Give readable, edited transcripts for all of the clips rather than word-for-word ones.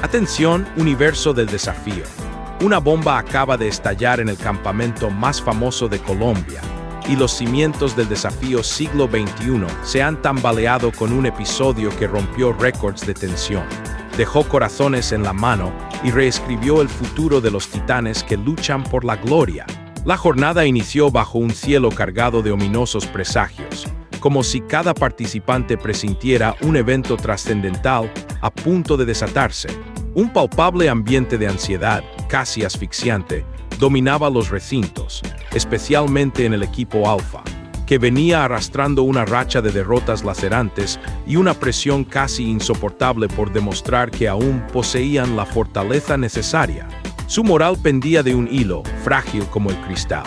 Atención, universo del desafío. Una bomba acaba de estallar en el campamento más famoso de Colombia, y los cimientos del desafío siglo XXI se han tambaleado con un episodio que rompió récords de tensión, dejó corazones en la mano y reescribió el futuro de los titanes que luchan por la gloria. La jornada inició bajo un cielo cargado de ominosos presagios, como si cada participante presintiera un evento trascendental a punto de desatarse. Un palpable ambiente de ansiedad, casi asfixiante, dominaba los recintos, especialmente en el equipo Alfa, que venía arrastrando una racha de derrotas lacerantes y una presión casi insoportable por demostrar que aún poseían la fortaleza necesaria. Su moral pendía de un hilo, frágil como el cristal.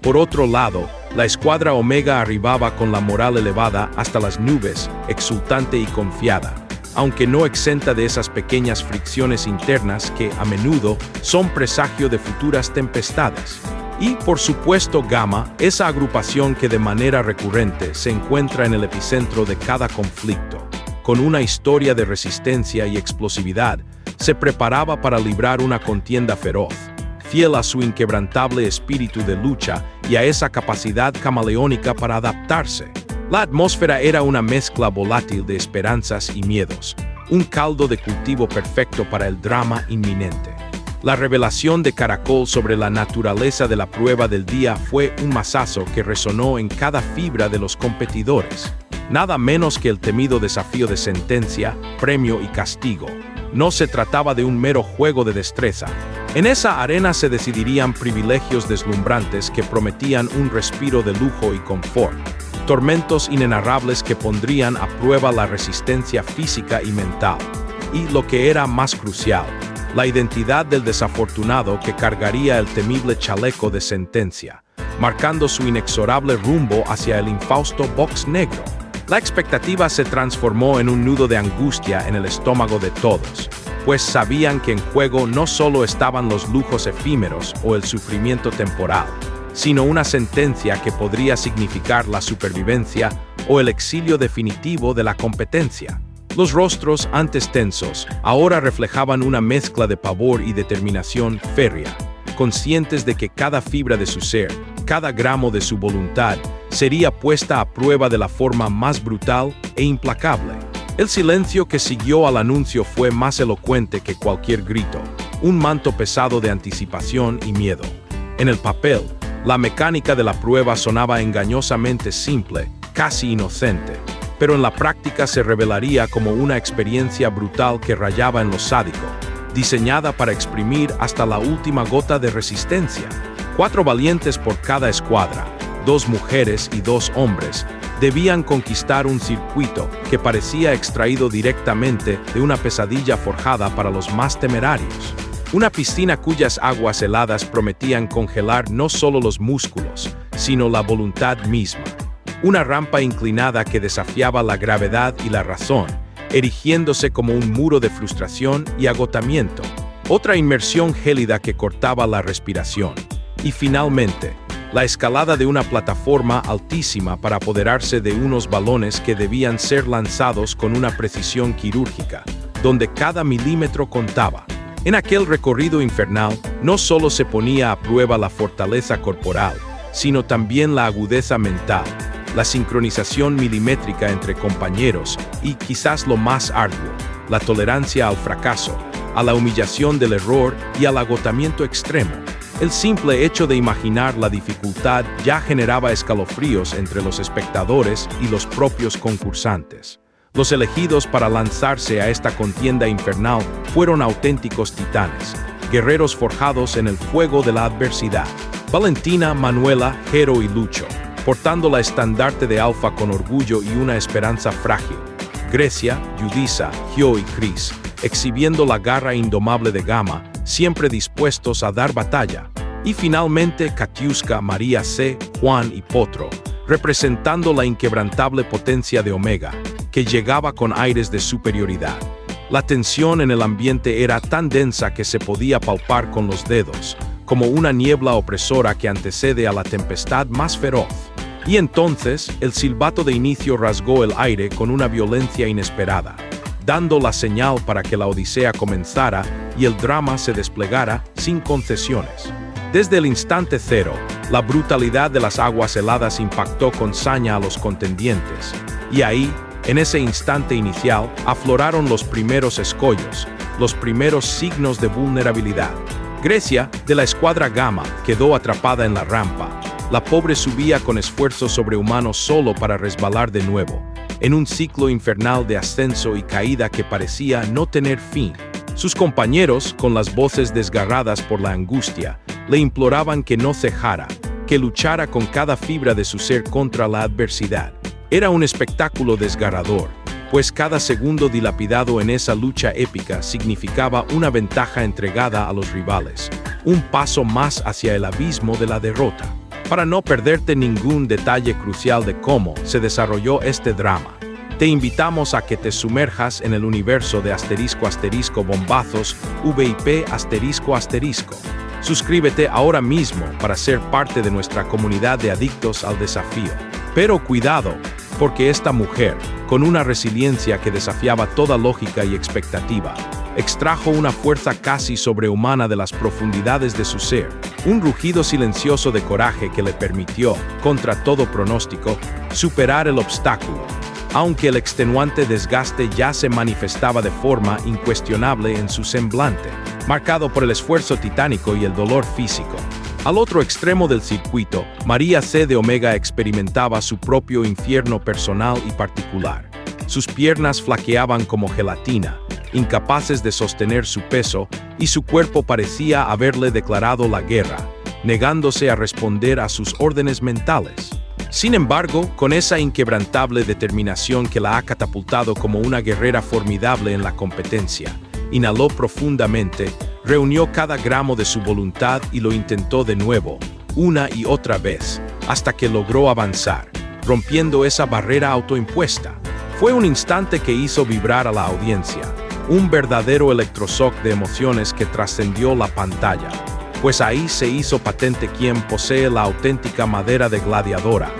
Por otro lado, la escuadra Omega arribaba con la moral elevada hasta las nubes, exultante y confiada, aunque no exenta de esas pequeñas fricciones internas que, a menudo, son presagio de futuras tempestades. Y, por supuesto, Gamma, esa agrupación que de manera recurrente se encuentra en el epicentro de cada conflicto, con una historia de resistencia y explosividad, se preparaba para librar una contienda feroz, fiel a su inquebrantable espíritu de lucha y a esa capacidad camaleónica para adaptarse. La atmósfera era una mezcla volátil de esperanzas y miedos, un caldo de cultivo perfecto para el drama inminente. La revelación de Caracol sobre la naturaleza de la prueba del día fue un mazazo que resonó en cada fibra de los competidores. Nada menos que el temido desafío de sentencia, premio y castigo. No se trataba de un mero juego de destreza. En esa arena se decidirían privilegios deslumbrantes que prometían un respiro de lujo y confort. Tormentos inenarrables que pondrían a prueba la resistencia física y mental. Y lo que era más crucial, la identidad del desafortunado que cargaría el temible chaleco de sentencia, marcando su inexorable rumbo hacia el infausto box negro. La expectativa se transformó en un nudo de angustia en el estómago de todos, pues sabían que en juego no solo estaban los lujos efímeros o el sufrimiento temporal, sino una sentencia que podría significar la supervivencia o el exilio definitivo de la competencia. Los rostros, antes tensos, ahora reflejaban una mezcla de pavor y determinación férrea, conscientes de que cada fibra de su ser, cada gramo de su voluntad, sería puesta a prueba de la forma más brutal e implacable. El silencio que siguió al anuncio fue más elocuente que cualquier grito, un manto pesado de anticipación y miedo. En el papel, la mecánica de la prueba sonaba engañosamente simple, casi inocente, pero en la práctica se revelaría como una experiencia brutal que rayaba en lo sádico, diseñada para exprimir hasta la última gota de resistencia. 4 valientes por cada escuadra, 2 mujeres y 2 hombres, debían conquistar un circuito que parecía extraído directamente de una pesadilla forjada para los más temerarios. Una piscina cuyas aguas heladas prometían congelar no solo los músculos, sino la voluntad misma. Una rampa inclinada que desafiaba la gravedad y la razón, erigiéndose como un muro de frustración y agotamiento. Otra inmersión gélida que cortaba la respiración. Y finalmente, la escalada de una plataforma altísima para apoderarse de unos balones que debían ser lanzados con una precisión quirúrgica, donde cada milímetro contaba. En aquel recorrido infernal, no solo se ponía a prueba la fortaleza corporal, sino también la agudeza mental, la sincronización milimétrica entre compañeros y, quizás lo más arduo, la tolerancia al fracaso, a la humillación del error y al agotamiento extremo. El simple hecho de imaginar la dificultad ya generaba escalofríos entre los espectadores y los propios concursantes. Los elegidos para lanzarse a esta contienda infernal fueron auténticos titanes, guerreros forjados en el fuego de la adversidad. Valentina, Manuela, Jero y Lucho, portando la estandarte de Alfa con orgullo y una esperanza frágil. Grecia, Yudisa, Gio y Chris, exhibiendo la garra indomable de Gamma, siempre dispuestos a dar batalla. Y finalmente Katiuska, María C., Juan y Potro, representando la inquebrantable potencia de Omega, que llegaba con aires de superioridad. La tensión en el ambiente era tan densa que se podía palpar con los dedos, como una niebla opresora que antecede a la tempestad más feroz. Y entonces, el silbato de inicio rasgó el aire con una violencia inesperada. dando la señal para que la odisea comenzara y el drama se desplegara sin concesiones. Desde el instante cero, la brutalidad de las aguas heladas impactó con saña a los contendientes, y ahí, en ese instante inicial, afloraron los primeros escollos, los primeros signos de vulnerabilidad. Grecia, de la escuadra Gamma, quedó atrapada en la rampa. La pobre subía con esfuerzo sobrehumano solo para resbalar de nuevo, en un ciclo infernal de ascenso y caída que parecía no tener fin. Sus compañeros, con las voces desgarradas por la angustia, le imploraban que no cejara, que luchara con cada fibra de su ser contra la adversidad. Era un espectáculo desgarrador, pues cada segundo dilapidado en esa lucha épica significaba una ventaja entregada a los rivales, un paso más hacia el abismo de la derrota. Para no perderte ningún detalle crucial de cómo se desarrolló este drama, te invitamos a que te sumerjas en el universo de *** bombazos VIP ***. Suscríbete ahora mismo para ser parte de nuestra comunidad de adictos al desafío. Pero cuidado, porque esta mujer, con una resiliencia que desafiaba toda lógica y expectativa, extrajo una fuerza casi sobrehumana de las profundidades de su ser, un rugido silencioso de coraje que le permitió, contra todo pronóstico, superar el obstáculo, aunque el extenuante desgaste ya se manifestaba de forma incuestionable en su semblante, marcado por el esfuerzo titánico y el dolor físico. Al otro extremo del circuito, María C. de Omega experimentaba su propio infierno personal y particular. Sus piernas flaqueaban como gelatina, incapaces de sostener su peso, y su cuerpo parecía haberle declarado la guerra, negándose a responder a sus órdenes mentales. Sin embargo, con esa inquebrantable determinación que la ha catapultado como una guerrera formidable en la competencia, inhaló profundamente, reunió cada gramo de su voluntad y lo intentó de nuevo, una y otra vez, hasta que logró avanzar, rompiendo esa barrera autoimpuesta. Fue un instante que hizo vibrar a la audiencia, un verdadero electroshock de emociones que trascendió la pantalla, pues ahí se hizo patente quién posee la auténtica madera de gladiadora,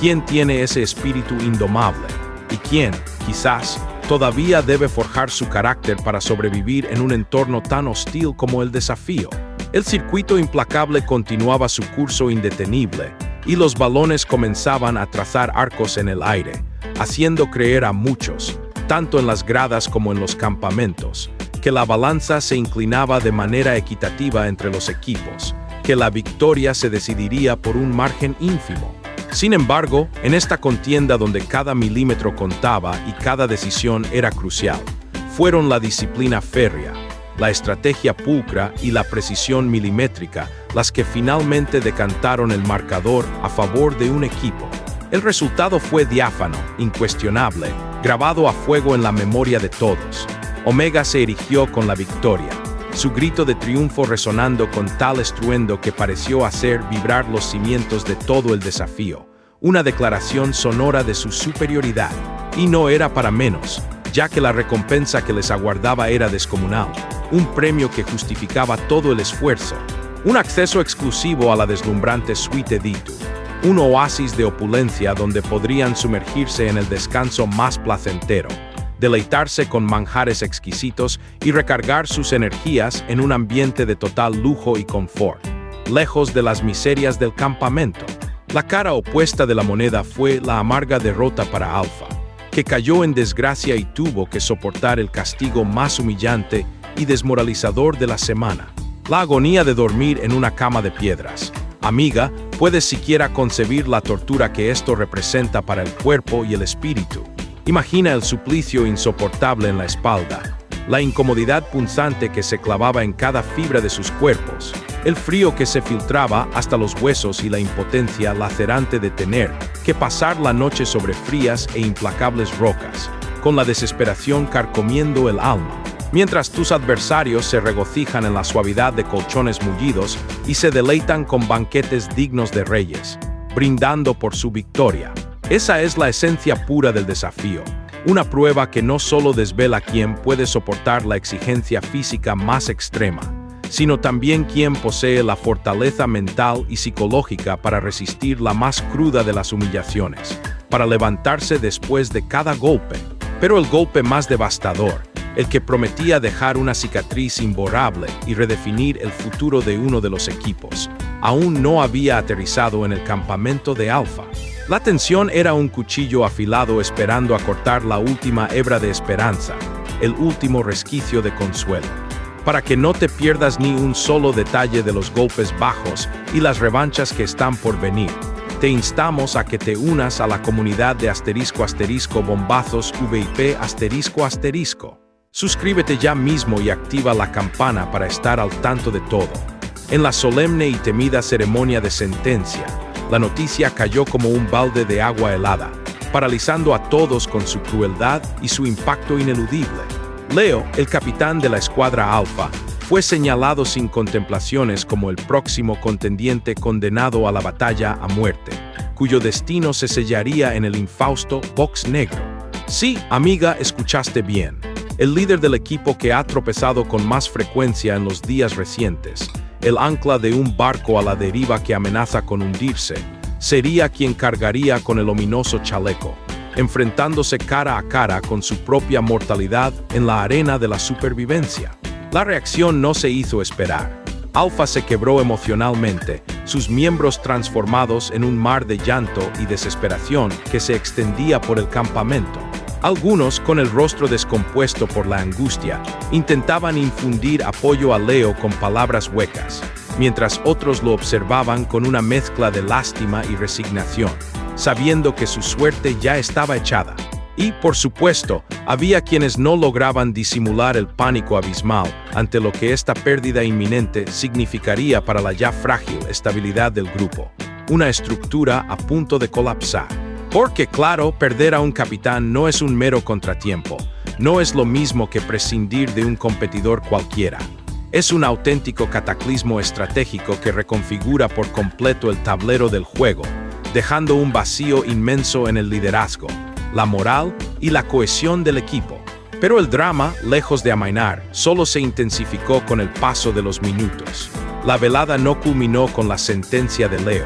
quién tiene ese espíritu indomable, y quién, quizás, todavía debe forjar su carácter para sobrevivir en un entorno tan hostil como el desafío. El circuito implacable continuaba su curso indetenible, y los balones comenzaban a trazar arcos en el aire, haciendo creer a muchos, tanto en las gradas como en los campamentos, que la balanza se inclinaba de manera equitativa entre los equipos, que la victoria se decidiría por un margen ínfimo. Sin embargo, en esta contienda donde cada milímetro contaba y cada decisión era crucial, fueron la disciplina férrea, la estrategia pulcra y la precisión milimétrica las que finalmente decantaron el marcador a favor de un equipo. El resultado fue diáfano, incuestionable, grabado a fuego en la memoria de todos. Omega se erigió con la victoria, su grito de triunfo resonando con tal estruendo que pareció hacer vibrar los cimientos de todo el desafío, una declaración sonora de su superioridad. Y no era para menos, ya que la recompensa que les aguardaba era descomunal, un premio que justificaba todo el esfuerzo, un acceso exclusivo a la deslumbrante suite Editu, un oasis de opulencia donde podrían sumergirse en el descanso más placentero, deleitarse con manjares exquisitos y recargar sus energías en un ambiente de total lujo y confort, lejos de las miserias del campamento. La cara opuesta de la moneda fue la amarga derrota para Alpha, que cayó en desgracia y tuvo que soportar el castigo más humillante y desmoralizador de la semana, la agonía de dormir en una cama de piedras. Amiga, ¿puedes siquiera concebir la tortura que esto representa para el cuerpo y el espíritu? Imagina el suplicio insoportable en la espalda, la incomodidad punzante que se clavaba en cada fibra de sus cuerpos, el frío que se filtraba hasta los huesos y la impotencia lacerante de tener que pasar la noche sobre frías e implacables rocas, con la desesperación carcomiendo el alma, mientras tus adversarios se regocijan en la suavidad de colchones mullidos y se deleitan con banquetes dignos de reyes, brindando por su victoria. Esa es la esencia pura del desafío, una prueba que no solo desvela quién puede soportar la exigencia física más extrema, sino también quién posee la fortaleza mental y psicológica para resistir la más cruda de las humillaciones, para levantarse después de cada golpe. Pero el golpe más devastador, el que prometía dejar una cicatriz imborrable y redefinir el futuro de uno de los equipos, aún no había aterrizado en el campamento de Alpha. La tensión era un cuchillo afilado esperando a cortar la última hebra de esperanza, el último resquicio de consuelo. Para que no te pierdas ni un solo detalle de los golpes bajos y las revanchas que están por venir, te instamos a que te unas a la comunidad de ** bombazos VIP ***. Suscríbete ya mismo y activa la campana para estar al tanto de todo. En la solemne y temida ceremonia de sentencia, la noticia cayó como un balde de agua helada, paralizando a todos con su crueldad y su impacto ineludible. Leo, el capitán de la escuadra Alpha, fue señalado sin contemplaciones como el próximo contendiente condenado a la batalla a muerte, cuyo destino se sellaría en el infausto Box Negro. Sí, amiga, escuchaste bien. El líder del equipo que ha tropezado con más frecuencia en los días recientes, el ancla de un barco a la deriva que amenaza con hundirse, sería quien cargaría con el ominoso chaleco, enfrentándose cara a cara con su propia mortalidad en la arena de la supervivencia. La reacción no se hizo esperar. Alpha se quebró emocionalmente, sus miembros transformados en un mar de llanto y desesperación que se extendía por el campamento. Algunos, con el rostro descompuesto por la angustia, intentaban infundir apoyo a Leo con palabras huecas, mientras otros lo observaban con una mezcla de lástima y resignación, sabiendo que su suerte ya estaba echada. Y, por supuesto, había quienes no lograban disimular el pánico abismal ante lo que esta pérdida inminente significaría para la ya frágil estabilidad del grupo, una estructura a punto de colapsar. Porque, claro, perder a un capitán no es un mero contratiempo, no es lo mismo que prescindir de un competidor cualquiera. Es un auténtico cataclismo estratégico que reconfigura por completo el tablero del juego, dejando un vacío inmenso en el liderazgo, la moral y la cohesión del equipo. Pero el drama, lejos de amainar, solo se intensificó con el paso de los minutos. La velada no culminó con la sentencia de Leo.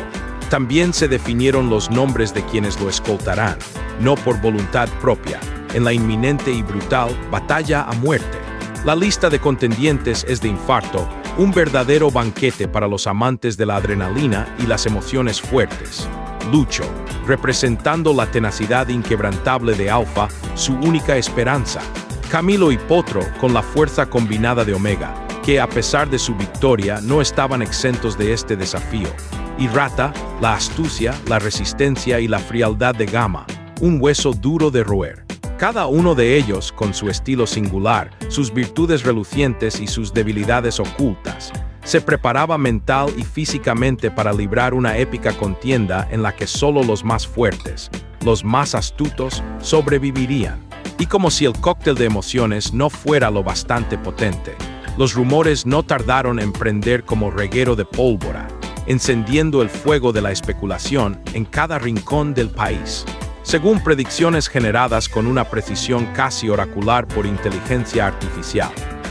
También se definieron los nombres de quienes lo escoltarán, no por voluntad propia, en la inminente y brutal batalla a muerte. La lista de contendientes es de infarto, un verdadero banquete para los amantes de la adrenalina y las emociones fuertes. Lucho, representando la tenacidad inquebrantable de Alpha, su única esperanza. Camilo y Potro, con la fuerza combinada de Omega, que a pesar de su victoria no estaban exentos de este desafío. Y Rata, la astucia, la resistencia y la frialdad de Gamma, un hueso duro de roer. Cada uno de ellos, con su estilo singular, sus virtudes relucientes y sus debilidades ocultas, se preparaba mental y físicamente para librar una épica contienda en la que solo los más fuertes, los más astutos, sobrevivirían. Y como si el cóctel de emociones no fuera lo bastante potente, los rumores no tardaron en prender como reguero de pólvora, encendiendo el fuego de la especulación en cada rincón del país. Según predicciones generadas con una precisión casi oracular por inteligencia artificial,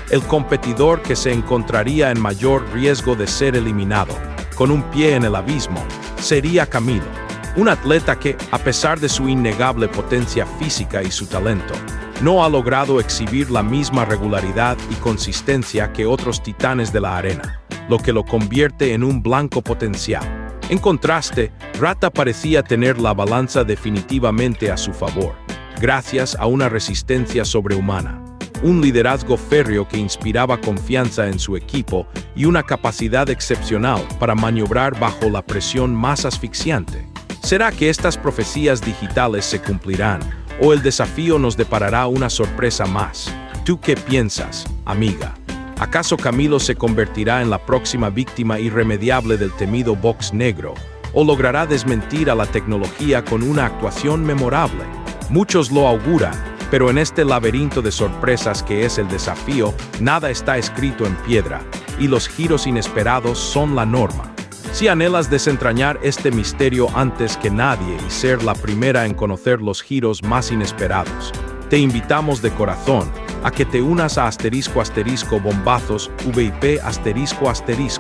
el competidor que se encontraría en mayor riesgo de ser eliminado, con un pie en el abismo, sería Camilo, un atleta que, a pesar de su innegable potencia física y su talento, no ha logrado exhibir la misma regularidad y consistencia que otros titanes de la arena, lo que lo convierte en un blanco potencial. En contraste, Rata parecía tener la balanza definitivamente a su favor, gracias a una resistencia sobrehumana, un liderazgo férreo que inspiraba confianza en su equipo y una capacidad excepcional para maniobrar bajo la presión más asfixiante. ¿Será que estas profecías digitales se cumplirán, o el desafío nos deparará una sorpresa más? ¿Tú qué piensas, amiga? ¿Acaso Camilo se convertirá en la próxima víctima irremediable del temido Box Negro, o logrará desmentir a la tecnología con una actuación memorable? Muchos lo auguran, pero en este laberinto de sorpresas que es el desafío, nada está escrito en piedra, y los giros inesperados son la norma. Si anhelas desentrañar este misterio antes que nadie y ser la primera en conocer los giros más inesperados, te invitamos de corazón a que te unas a ** bombazos VIP ***.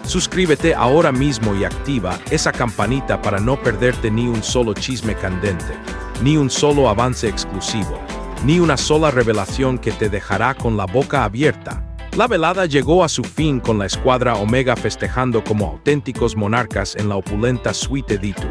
Suscríbete ahora mismo y activa esa campanita para no perderte ni un solo chisme candente, ni un solo avance exclusivo. ni una sola revelación que te dejará con la boca abierta. La velada llegó a su fin con la escuadra Omega festejando como auténticos monarcas en la opulenta suite Ditu,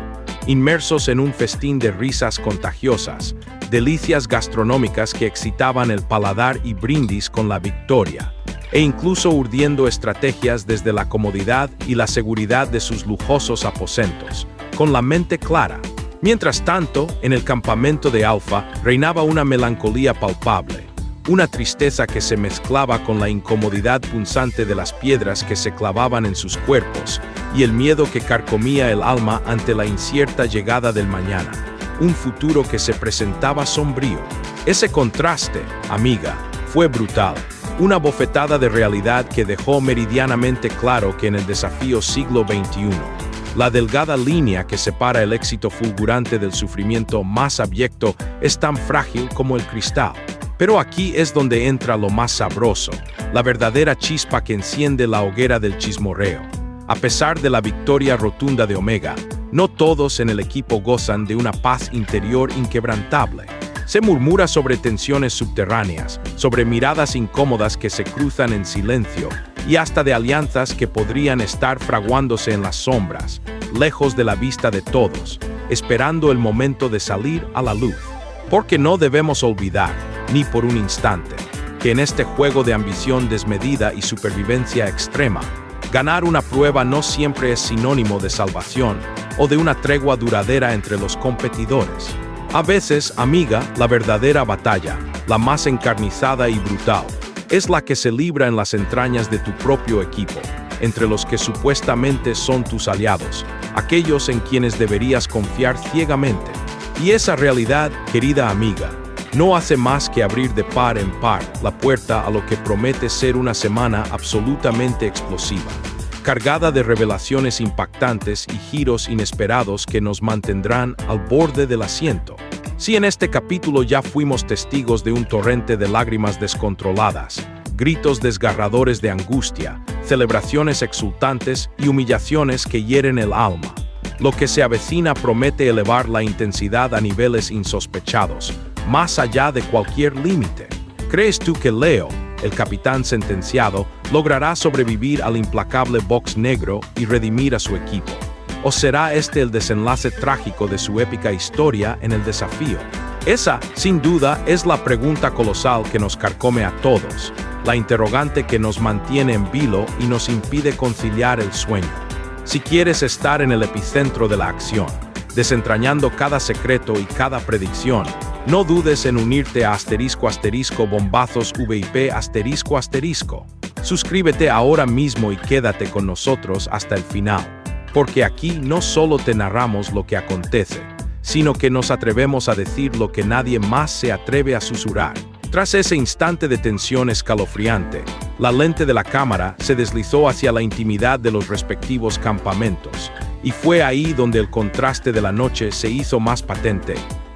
inmersos en un festín de risas contagiosas, delicias gastronómicas que excitaban el paladar y brindis con la victoria, e incluso urdiendo estrategias desde la comodidad y la seguridad de sus lujosos aposentos, con la mente clara. Mientras tanto, en el campamento de Alpha reinaba una melancolía palpable, una tristeza que se mezclaba con la incomodidad punzante de las piedras que se clavaban en sus cuerpos y el miedo que carcomía el alma ante la incierta llegada del mañana, un futuro que se presentaba sombrío. Ese contraste, amiga, fue brutal, una bofetada de realidad que dejó meridianamente claro que en el desafío siglo XXI, la delgada línea que separa el éxito fulgurante del sufrimiento más abyecto es tan frágil como el cristal. Pero aquí es donde entra lo más sabroso, la verdadera chispa que enciende la hoguera del chismorreo. A pesar de la victoria rotunda de Omega, no todos en el equipo gozan de una paz interior inquebrantable. Se murmura sobre tensiones subterráneas, sobre miradas incómodas que se cruzan en silencio y hasta de alianzas que podrían estar fraguándose en las sombras, lejos de la vista de todos, esperando el momento de salir a la luz. Porque no debemos olvidar, ni por un instante, que en este juego de ambición desmedida y supervivencia extrema, ganar una prueba no siempre es sinónimo de salvación o de una tregua duradera entre los competidores. A veces, amiga, la verdadera batalla, la más encarnizada y brutal, es la que se libra en las entrañas de tu propio equipo, entre los que supuestamente son tus aliados, aquellos en quienes deberías confiar ciegamente. Y esa realidad, querida amiga, no hace más que abrir de par en par la puerta a lo que promete ser una semana absolutamente explosiva, cargada de revelaciones impactantes y giros inesperados que nos mantendrán al borde del asiento. Si en este capítulo ya fuimos testigos de un torrente de lágrimas descontroladas, gritos desgarradores de angustia, celebraciones exultantes y humillaciones que hieren el alma, lo que se avecina promete elevar la intensidad a niveles insospechados, más allá de cualquier límite. ¿Crees tú que Leo, el capitán sentenciado, logrará sobrevivir al implacable box negro y redimir a su equipo? ¿O será este el desenlace trágico de su épica historia en el desafío? Esa, sin duda, es la pregunta colosal que nos carcome a todos, la interrogante que nos mantiene en vilo y nos impide conciliar el sueño. Si quieres estar en el epicentro de la acción, desentrañando cada secreto y cada predicción, no dudes en unirte a *bombazos VIP *. Suscríbete ahora mismo y quédate con nosotros hasta el final, porque aquí no solo te narramos lo que acontece, sino que nos atrevemos a decir lo que nadie más se atreve a susurrar. Tras ese instante de tensión escalofriante, la lente de la cámara se deslizó hacia la intimidad de los respectivos campamentos, y fue ahí donde el contraste de la noche se hizo más patente,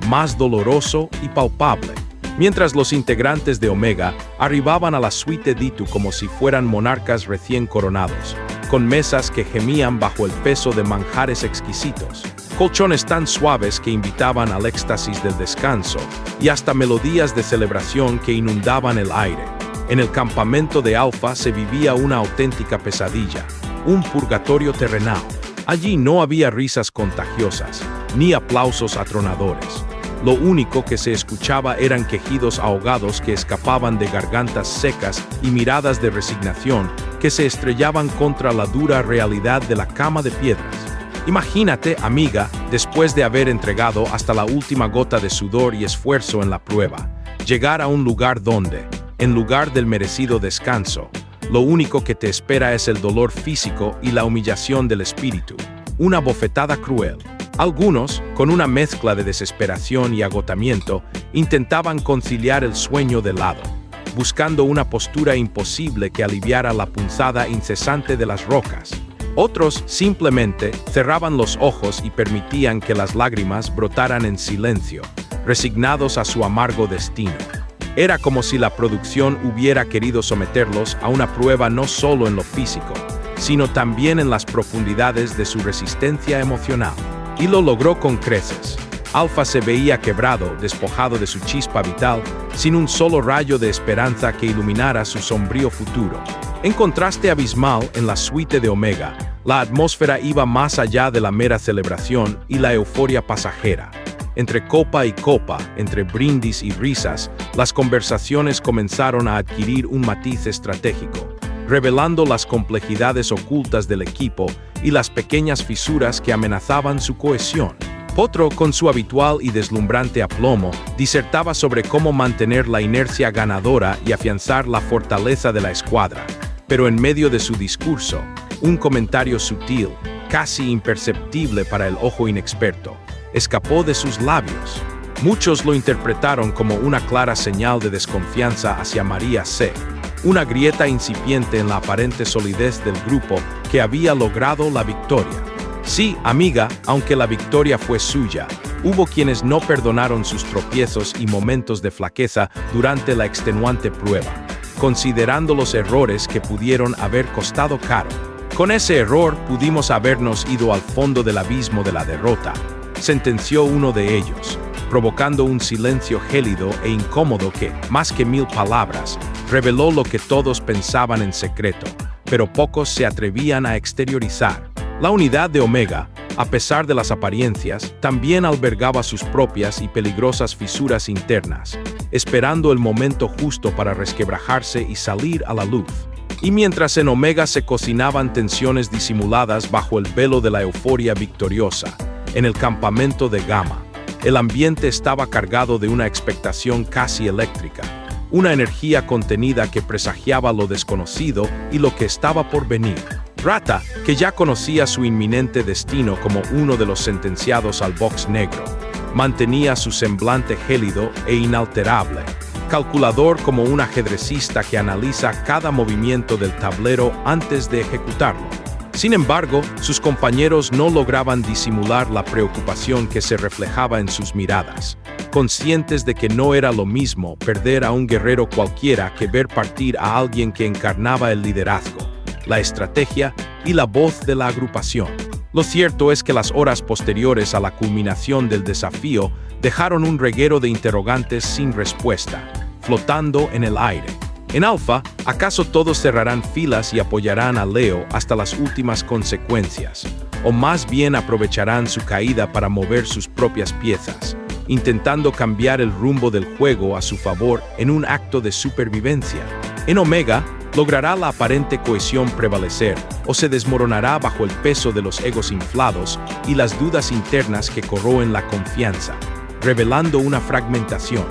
más doloroso y palpable. Mientras los integrantes de Omega arribaban a la suite Ditu como si fueran monarcas recién coronados, con mesas que gemían bajo el peso de manjares exquisitos, colchones tan suaves que invitaban al éxtasis del descanso, y hasta melodías de celebración que inundaban el aire. En el campamento de Alpha se vivía una auténtica pesadilla, un purgatorio terrenal. Allí no había risas contagiosas, ni aplausos atronadores. Lo único que se escuchaba eran quejidos ahogados que escapaban de gargantas secas y miradas de resignación que se estrellaban contra la dura realidad de la cama de piedras. Imagínate, amiga, después de haber entregado hasta la última gota de sudor y esfuerzo en la prueba, llegar a un lugar donde, en lugar del merecido descanso, lo único que te espera es el dolor físico y la humillación del espíritu, una bofetada cruel. Algunos, con una mezcla de desesperación y agotamiento, intentaban conciliar el sueño de lado, buscando una postura imposible que aliviara la punzada incesante de las rocas. Otros simplemente cerraban los ojos y permitían que las lágrimas brotaran en silencio, resignados a su amargo destino. Era como si la producción hubiera querido someterlos a una prueba no solo en lo físico, sino también en las profundidades de su resistencia emocional. Y lo logró con creces. Alpha se veía quebrado, despojado de su chispa vital, sin un solo rayo de esperanza que iluminara su sombrío futuro. En contraste abismal, en la suite de Omega, la atmósfera iba más allá de la mera celebración y la euforia pasajera. Entre copa y copa, entre brindis y risas, las conversaciones comenzaron a adquirir un matiz estratégico, revelando las complejidades ocultas del equipo y las pequeñas fisuras que amenazaban su cohesión. Potro, con su habitual y deslumbrante aplomo, disertaba sobre cómo mantener la inercia ganadora y afianzar la fortaleza de la escuadra. Pero en medio de su discurso, un comentario sutil, casi imperceptible para el ojo inexperto, escapó de sus labios. Muchos lo interpretaron como una clara señal de desconfianza hacia María C., una grieta incipiente en la aparente solidez del grupo que había logrado la victoria. Sí, amiga, aunque la victoria fue suya, hubo quienes no perdonaron sus tropiezos y momentos de flaqueza durante la extenuante prueba, considerando los errores que pudieron haber costado caro. Con ese error pudimos habernos ido al fondo del abismo de la derrota, sentenció uno de ellos, provocando un silencio gélido e incómodo que, más que 1000 palabras, reveló lo que todos pensaban en secreto, pero pocos se atrevían a exteriorizar. La unidad de Omega, a pesar de las apariencias, también albergaba sus propias y peligrosas fisuras internas, esperando el momento justo para resquebrajarse y salir a la luz. Y mientras en Omega se cocinaban tensiones disimuladas bajo el velo de la euforia victoriosa, en el campamento de Gamma, el ambiente estaba cargado de una expectación casi eléctrica, una energía contenida que presagiaba lo desconocido y lo que estaba por venir. Rata, que ya conocía su inminente destino como uno de los sentenciados al box negro, mantenía su semblante gélido e inalterable, calculador como un ajedrecista que analiza cada movimiento del tablero antes de ejecutarlo. Sin embargo, sus compañeros no lograban disimular la preocupación que se reflejaba en sus miradas, conscientes de que no era lo mismo perder a un guerrero cualquiera que ver partir a alguien que encarnaba el liderazgo, la estrategia y la voz de la agrupación. Lo cierto es que las horas posteriores a la culminación del desafío dejaron un reguero de interrogantes sin respuesta, flotando en el aire. En Alpha, ¿acaso todos cerrarán filas y apoyarán a Leo hasta las últimas consecuencias? ¿O más bien aprovecharán su caída para mover sus propias piezas, intentando cambiar el rumbo del juego a su favor en un acto de supervivencia? En Omega, ¿logrará la aparente cohesión prevalecer o se desmoronará bajo el peso de los egos inflados y las dudas internas que corroen la confianza, revelando una fragmentación?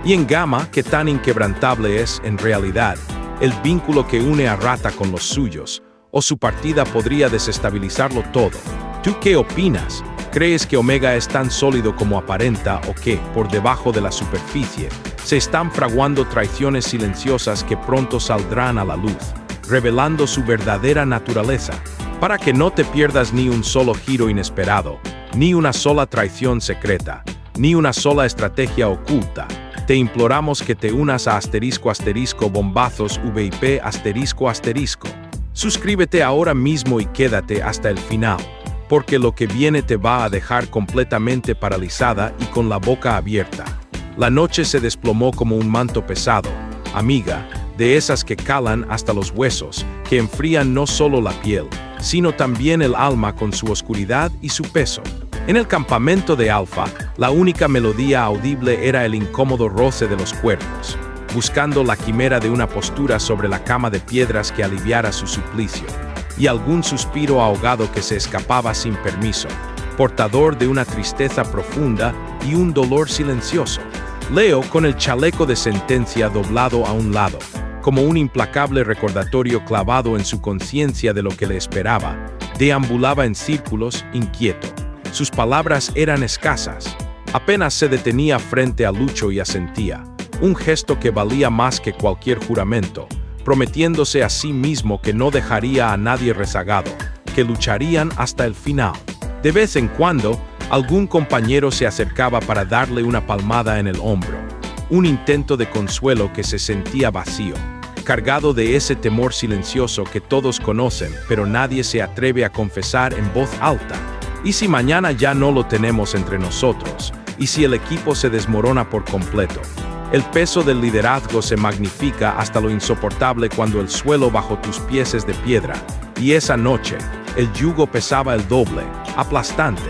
Y en Gamma, ¿qué tan inquebrantable es, en realidad, el vínculo que une a Rata con los suyos? ¿O su partida podría desestabilizarlo todo? ¿Tú qué opinas? ¿Crees que Omega es tan sólido como aparenta o que, por debajo de la superficie, se están fraguando traiciones silenciosas que pronto saldrán a la luz, revelando su verdadera naturaleza? Para que no te pierdas ni un solo giro inesperado, ni una sola traición secreta, ni una sola estrategia oculta, te imploramos que te unas a *bombazos VIP *. Suscríbete ahora mismo y quédate hasta el final, porque lo que viene te va a dejar completamente paralizada y con la boca abierta. La noche se desplomó como un manto pesado, amiga, de esas que calan hasta los huesos, que enfrían no solo la piel, sino también el alma con su oscuridad y su peso. En el campamento de Alpha, la única melodía audible era el incómodo roce de los cuerpos, buscando la quimera de una postura sobre la cama de piedras que aliviara su suplicio, y algún suspiro ahogado que se escapaba sin permiso, portador de una tristeza profunda y un dolor silencioso. Leo, con el chaleco de sentencia doblado a un lado, como un implacable recordatorio clavado en su conciencia de lo que le esperaba, deambulaba en círculos, inquieto. Sus palabras eran escasas. Apenas se detenía frente a Lucho y asentía, un gesto que valía más que cualquier juramento, prometiéndose a sí mismo que no dejaría a nadie rezagado, que lucharían hasta el final. De vez en cuando, algún compañero se acercaba para darle una palmada en el hombro, un intento de consuelo que se sentía vacío, cargado de ese temor silencioso que todos conocen, pero nadie se atreve a confesar en voz alta. ¿Y si mañana ya no lo tenemos entre nosotros? ¿Y si el equipo se desmorona por completo? El peso del liderazgo se magnifica hasta lo insoportable cuando el suelo bajo tus pies es de piedra. Y esa noche, el yugo pesaba el doble, aplastante.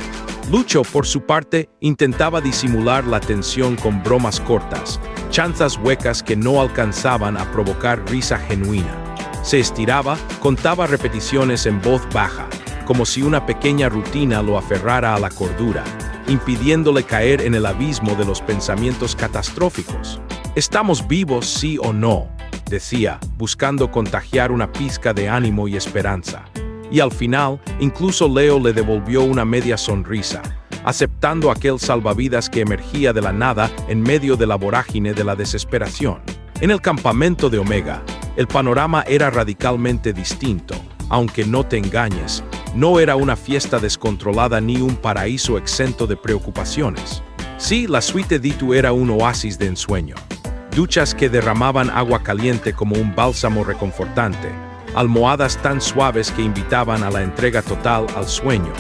Lucho, por su parte, intentaba disimular la tensión con bromas cortas, chanzas huecas que no alcanzaban a provocar risa genuina. Se estiraba, contaba repeticiones en voz baja, como si una pequeña rutina lo aferrara a la cordura, impidiéndole caer en el abismo de los pensamientos catastróficos. «Estamos vivos, sí o no», decía, buscando contagiar una pizca de ánimo y esperanza. Y al final, incluso Leo le devolvió una media sonrisa, aceptando aquel salvavidas que emergía de la nada en medio de la vorágine de la desesperación. En el campamento de Omega, el panorama era radicalmente distinto. Aunque no te engañes, no era una fiesta descontrolada ni un paraíso exento de preocupaciones. Sí, la suite D2 era un oasis de ensueño. Duchas que derramaban agua caliente como un bálsamo reconfortante, almohadas tan suaves que invitaban a la entrega total al sueño,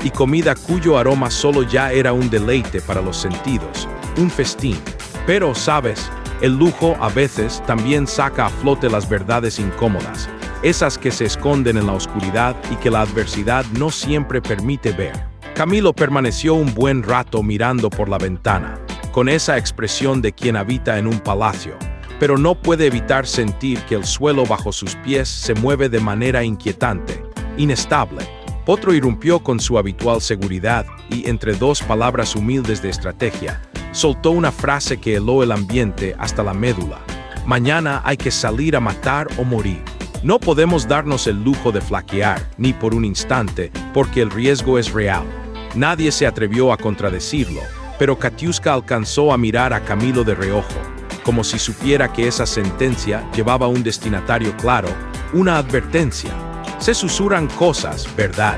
y comida cuyo aroma solo ya era un deleite para los sentidos, un festín. Pero, ¿sabes? El lujo a veces también saca a flote las verdades incómodas, esas que se esconden en la oscuridad y que la adversidad no siempre permite ver. Camilo permaneció un buen rato mirando por la ventana, con esa expresión de quien habita en un palacio, pero no puede evitar sentir que el suelo bajo sus pies se mueve de manera inquietante, inestable. Potro irrumpió con su habitual seguridad y, entre dos palabras humildes de estrategia, soltó una frase que heló el ambiente hasta la médula. «Mañana hay que salir a matar o morir. No podemos darnos el lujo de flaquear, ni por un instante, porque el riesgo es real». Nadie se atrevió a contradecirlo, pero Katiuska alcanzó a mirar a Camilo de reojo, como si supiera que esa sentencia llevaba un destinatario claro, una advertencia. Se susurran cosas, ¿verdad?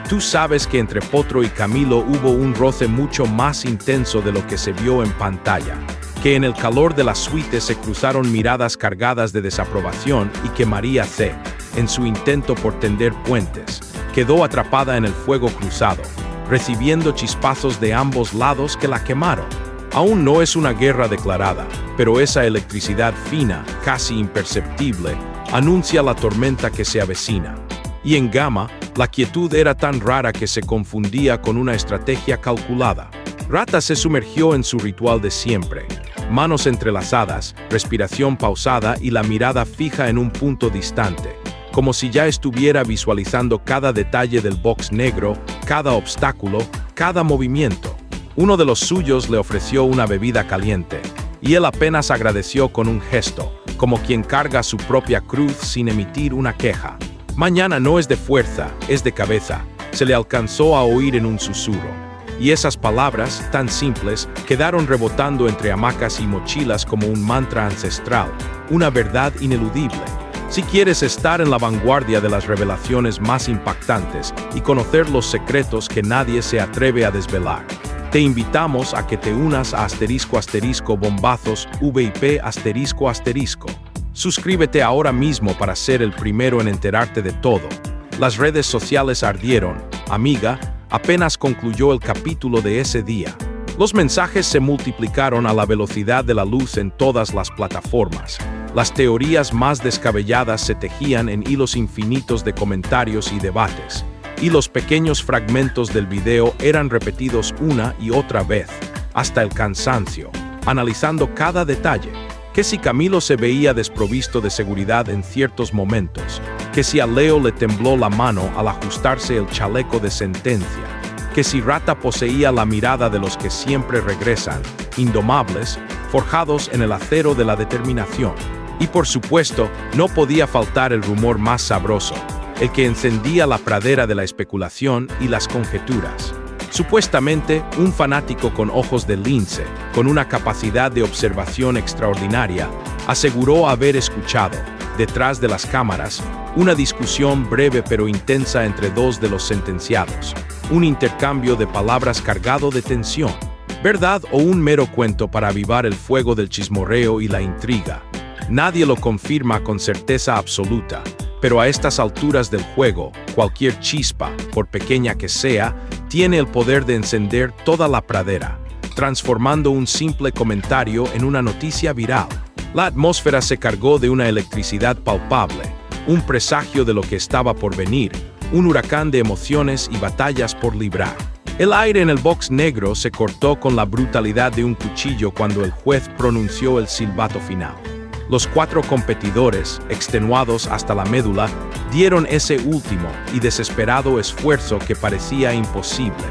Tú sabes que entre Potro y Camilo hubo un roce mucho más intenso de lo que se vio en pantalla, que en el calor de la suite se cruzaron miradas cargadas de desaprobación y que María C., en su intento por tender puentes, quedó atrapada en el fuego cruzado, recibiendo chispazos de ambos lados que la quemaron. Aún no es una guerra declarada, pero esa electricidad fina, casi imperceptible, anuncia la tormenta que se avecina. Y en Gamma, la quietud era tan rara que se confundía con una estrategia calculada. Rata se sumergió en su ritual de siempre. Manos entrelazadas, respiración pausada y la mirada fija en un punto distante, como si ya estuviera visualizando cada detalle del box negro, cada obstáculo, cada movimiento. Uno de los suyos le ofreció una bebida caliente, y él apenas agradeció con un gesto, como quien carga su propia cruz sin emitir una queja. «Mañana no es de fuerza, es de cabeza», se le alcanzó a oír en un susurro. Y esas palabras, tan simples, quedaron rebotando entre hamacas y mochilas como un mantra ancestral, una verdad ineludible. Si quieres estar en la vanguardia de las revelaciones más impactantes y conocer los secretos que nadie se atreve a desvelar, te invitamos a que te unas a *bombazos VIP *. Suscríbete ahora mismo para ser el primero en enterarte de todo. Las redes sociales ardieron, amiga, apenas concluyó el capítulo de ese día. Los mensajes se multiplicaron a la velocidad de la luz en todas las plataformas. Las teorías más descabelladas se tejían en hilos infinitos de comentarios y debates, y los pequeños fragmentos del video eran repetidos una y otra vez, hasta el cansancio, analizando cada detalle. Que si Camilo se veía desprovisto de seguridad en ciertos momentos, que si a Leo le tembló la mano al ajustarse el chaleco de sentencia, que si Rata poseía la mirada de los que siempre regresan, indomables, forjados en el acero de la determinación. Y por supuesto, no podía faltar el rumor más sabroso, el que encendía la pradera de la especulación y las conjeturas. Supuestamente, un fanático con ojos de lince, con una capacidad de observación extraordinaria, aseguró haber escuchado, detrás de las cámaras, una discusión breve pero intensa entre dos de los sentenciados, un intercambio de palabras cargado de tensión. ¿Verdad o un mero cuento para avivar el fuego del chismorreo y la intriga? Nadie lo confirma con certeza absoluta, pero a estas alturas del juego, cualquier chispa, por pequeña que sea, tiene el poder de encender toda la pradera. transformando un simple comentario en una noticia viral. La atmósfera se cargó de una electricidad palpable, un presagio de lo que estaba por venir, un huracán de emociones y batallas por librar. El aire en el box negro se cortó con la brutalidad de un cuchillo cuando el juez pronunció el silbato final. Los 4 competidores, extenuados hasta la médula, dieron ese último y desesperado esfuerzo que parecía imposible,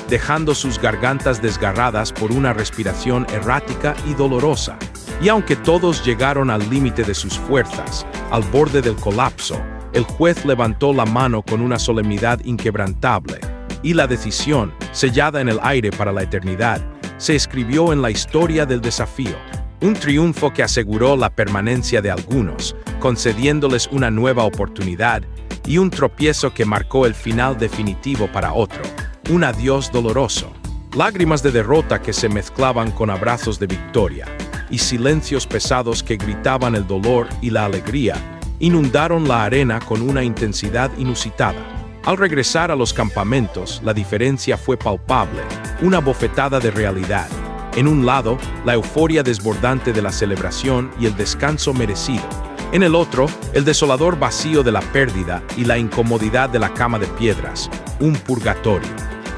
dejando sus gargantas desgarradas por una respiración errática y dolorosa. Y aunque todos llegaron al límite de sus fuerzas, al borde del colapso, el juez levantó la mano con una solemnidad inquebrantable, y la decisión, sellada en el aire para la eternidad, se escribió en la historia del desafío. Un triunfo que aseguró la permanencia de algunos, concediéndoles una nueva oportunidad, y un tropiezo que marcó el final definitivo para otro, un adiós doloroso. Lágrimas de derrota que se mezclaban con abrazos de victoria, y silencios pesados que gritaban el dolor y la alegría, inundaron la arena con una intensidad inusitada. Al regresar a los campamentos, la diferencia fue palpable, una bofetada de realidad. En un lado, la euforia desbordante de la celebración y el descanso merecido. En el otro, el desolador vacío de la pérdida y la incomodidad de la cama de piedras, un purgatorio.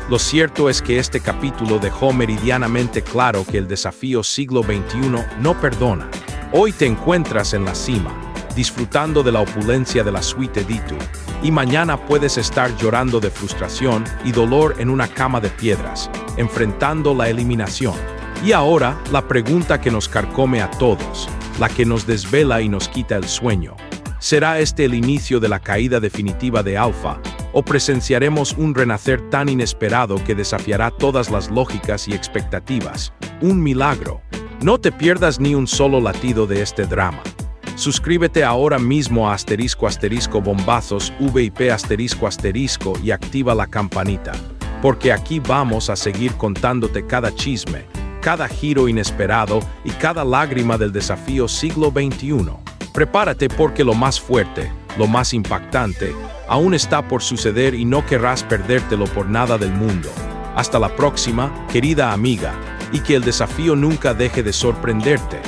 Lo cierto es que este capítulo dejó meridianamente claro que el desafío siglo XXI no perdona. Hoy te encuentras en la cima, disfrutando de la opulencia de la suite Editu, y mañana puedes estar llorando de frustración y dolor en una cama de piedras, enfrentando la eliminación. Y ahora, la pregunta que nos carcome a todos, la que nos desvela y nos quita el sueño. ¿Será este el inicio de la caída definitiva de Alpha, o presenciaremos un renacer tan inesperado que desafiará todas las lógicas y expectativas? Un milagro. No te pierdas ni un solo latido de este drama. Suscríbete ahora mismo a *bombazos VIP * y activa la campanita, porque aquí vamos a seguir contándote cada chisme, cada giro inesperado y cada lágrima del desafío siglo XXI. Prepárate porque lo más fuerte, lo más impactante, aún está por suceder y no querrás perdértelo por nada del mundo. Hasta la próxima, querida amiga, y que el desafío nunca deje de sorprenderte.